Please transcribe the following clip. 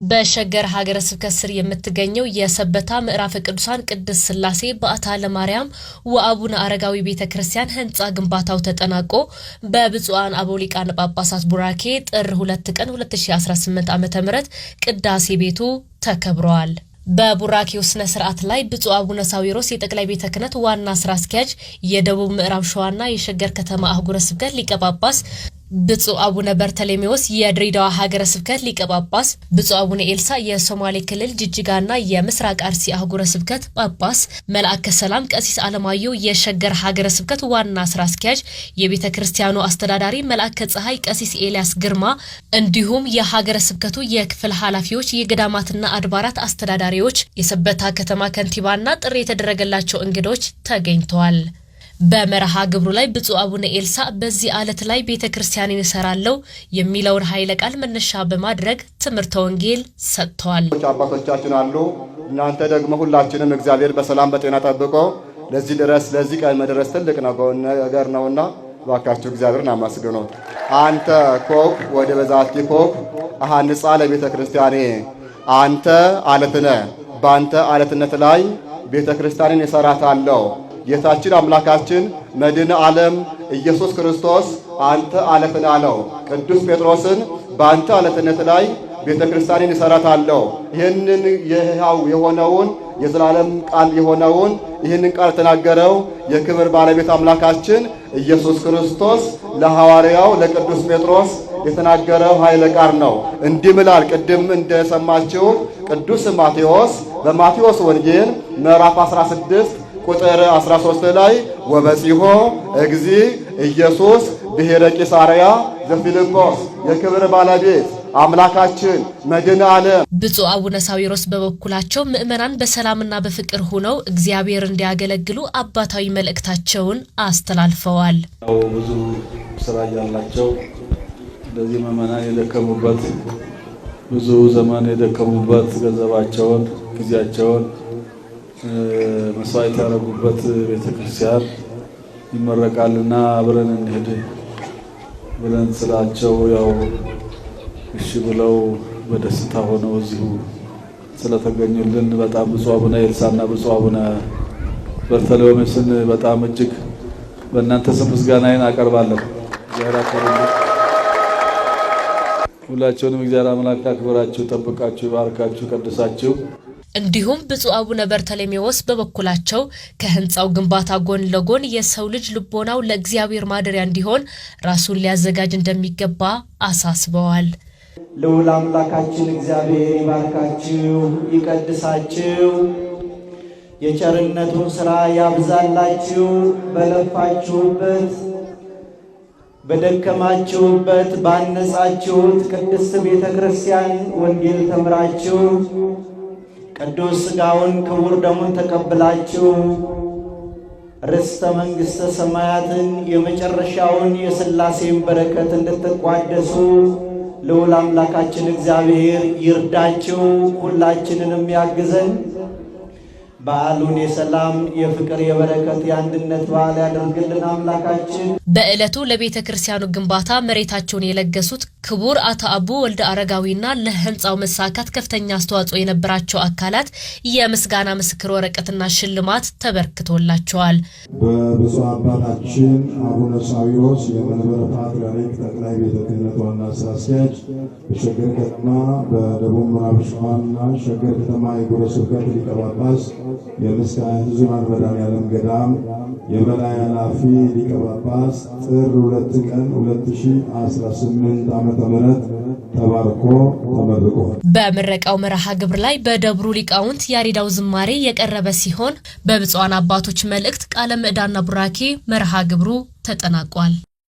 በሸገር ሀገረ ስብከት ስር የምትገኘው የሰበታ ምዕራፈ ቅዱሳን ቅድስት ሥላሴ በዓታ ለማርያም ወአቡነ አረጋዊ ቤተክርስቲያን ህንጻ ግንባታው ተጠናቆ በብፁዓን አበው ሊቃነ ጳጳሳት ቡራኬ ጥር 2 ቀን 2018 ዓ.ም ቅዳሴ ቤቱ ተከብሯል። በቡራኬው ስነ ስርዓት ላይ ብፁዕ አቡነ ሳዊሮስ የጠቅላይ ቤተ ክህነት ዋና ስራ አስኪያጅ፣ የደቡብ ምዕራብ ሸዋና የሸገር ከተማ አህጉረ ስብከት ሊቀ ጳጳስ፣ ብፁዕ አቡነ በርተሌሜዎስ የድሬዳዋ ሀገረ ስብከት ሊቀ ጳጳስ፣ ብፁዕ አቡነ ኤልሳ የሶማሌ ክልል ጅጅጋና የምስራቅ አርሲ አህጉረ ስብከት ጳጳስ፣ መልአከ ሰላም ቀሲስ አለማየሁ የሸገር ሀገረ ስብከት ዋና ስራ አስኪያጅ፣ የቤተ ክርስቲያኑ አስተዳዳሪ መልአከ ፀሐይ ቀሲስ ኤልያስ ግርማ እንዲሁም የሀገረ ስብከቱ የክፍል ኃላፊዎች፣ የገዳማትና አድባራት አስተዳዳሪዎች፣ የሰበታ ከተማ ከንቲባና ጥሪ የተደረገላቸው እንግዶች ተገኝተዋል። በመርሃ ግብሩ ላይ ብፁዕ አቡነ ኤልሳ በዚህ ዓለት ላይ ቤተክርስቲያንን እሰራለሁ የሚለውን ኃይለ ቃል መነሻ በማድረግ ትምህርተ ወንጌል ሰጥተዋል። አባቶቻችን አሉ። እናንተ ደግሞ ሁላችንም እግዚአብሔር በሰላም በጤና ጠብቆ ለዚህ ቀን መድረስ ትልቅ ነገር ነውና ባካችሁ እግዚአብሔርን አመስግኑት። አንተ ኮብ ወደ በዛቲ ኮብ አሃንጻ ለቤተክርስቲያኔ፣ አንተ ዓለት ነህ፣ በአንተ ዓለትነት ላይ ቤተክርስቲያንን እሰራታለሁ። ጌታችን አምላካችን መድኃኔ ዓለም ኢየሱስ ክርስቶስ አንተ ዓለት ነህ አለው። ቅዱስ ጴጥሮስን በአንተ ዓለትነት ላይ ቤተክርስቲያንን እሰራታለሁ። ይህንን የሕያው የሆነውን የዘላለም ቃል የሆነውን ይህንን ቃል ተናገረው የክብር ባለቤት አምላካችን ኢየሱስ ክርስቶስ ለሐዋርያው ለቅዱስ ጴጥሮስ የተናገረው ኃይለ ቃል ነው። እንዲህ ይላል። ቅድም እንደሰማችሁ ቅዱስ ማቴዎስ በማቴዎስ ወንጌል ምዕራፍ 16 ቁጥር 13 ላይ ወበጺሖ እግዚ ኢየሱስ ብሔረ ቂሳርያ ዘፊልጶስ የክብር ባለቤት አምላካችን መድኃኔ ዓለም ብፁዕ አቡነ ሳዊሮስ በበኩላቸው ምእመናን በሰላምና በፍቅር ሆነው እግዚአብሔር እንዲያገለግሉ አባታዊ መልእክታቸውን አስተላልፈዋል። ብዙ ስራ ያላቸው እንደዚህ ምእመናን የደከሙበት ብዙ ዘመን የደከሙበት ገንዘባቸውን ጊዜያቸውን መስዋዕት ያደረጉበት ቤተክርስቲያን ይመረቃልና አብረን እንሄድ ብለን ስላቸው ያው እሺ ብለው በደስታ ሆነው እዚሁ ስለተገኙልን በጣም ብፁዕ አቡነ ኤልሳና ብፁዕ አቡነ በርተሌሜዎስን በጣም እጅግ በእናንተ ስም ምስጋናዬን አቀርባለሁ። ሁላችሁንም እግዚአብሔር አምላክ ያክብራችሁ፣ ጠብቃችሁ፣ ይባርካችሁ፣ ቀድሳችሁ። እንዲሁም ብፁዕ አቡነ በርተሌሜዎስ በበኩላቸው ከህንጻው ግንባታ ጎን ለጎን የሰው ልጅ ልቦናው ለእግዚአብሔር ማደሪያ እንዲሆን ራሱን ሊያዘጋጅ እንደሚገባ አሳስበዋል። ልዑል አምላካችን እግዚአብሔር ይባርካችሁ፣ ይቀድሳችሁ፣ የቸርነቱን ሥራ ያብዛላችሁ። በለፋችሁበት በደከማችሁበት ባነጻችሁት ቅድስት ቤተ ክርስቲያን ወንጌል ተምራችሁ ቅዱስ ሥጋውን ክቡር ደሙን ተቀብላችሁ ርስተ መንግሥተ ሰማያትን የመጨረሻውን የሥላሴን በረከት እንድትቋደሱ ልዑል አምላካችን እግዚአብሔር ይርዳችሁ፣ ሁላችንንም ያግዘን። በዓሉን የሰላም የፍቅር የበረከት የአንድነት በዓል ያደርግልን አምላካችን። በዕለቱ ለቤተ ክርስቲያኑ ግንባታ መሬታቸውን የለገሱት ክቡር አቶ አቡ ወልደ አረጋዊና ለህንጻው መሳካት ከፍተኛ አስተዋጽኦ የነበራቸው አካላት የምስጋና ምስክር ወረቀትና ሽልማት ተበርክቶላቸዋል። በብፁዕ አባታችን አቡነ ሳዊሮስ የመንበረ ፓትርያርክ ጠቅላይ ቤተ ክህነት ዋና ስራ አስኪያጅ፣ በሸገር ከተማ በደቡብ ምዕራብ ሸዋና ሸገር ከተማ አህጉረ ስብከት ሊቀ ጳጳስ፣ የምስካየ ኅዙናን መድኃኔዓለም ገዳም የበላይ ኃላፊ ሊቀ ጳጳስ ጥር 2 ቀን 2018 ዓ.ም ተባርኮ ተመርቋል። በምረቃው መርሃ ግብር ላይ በደብሩ ሊቃውንት ያሬዳው ዝማሬ የቀረበ ሲሆን በብፁዓን አባቶች መልእክት ቃለ ምዕዳንና ቡራኬ መርሃ ግብሩ ተጠናቋል።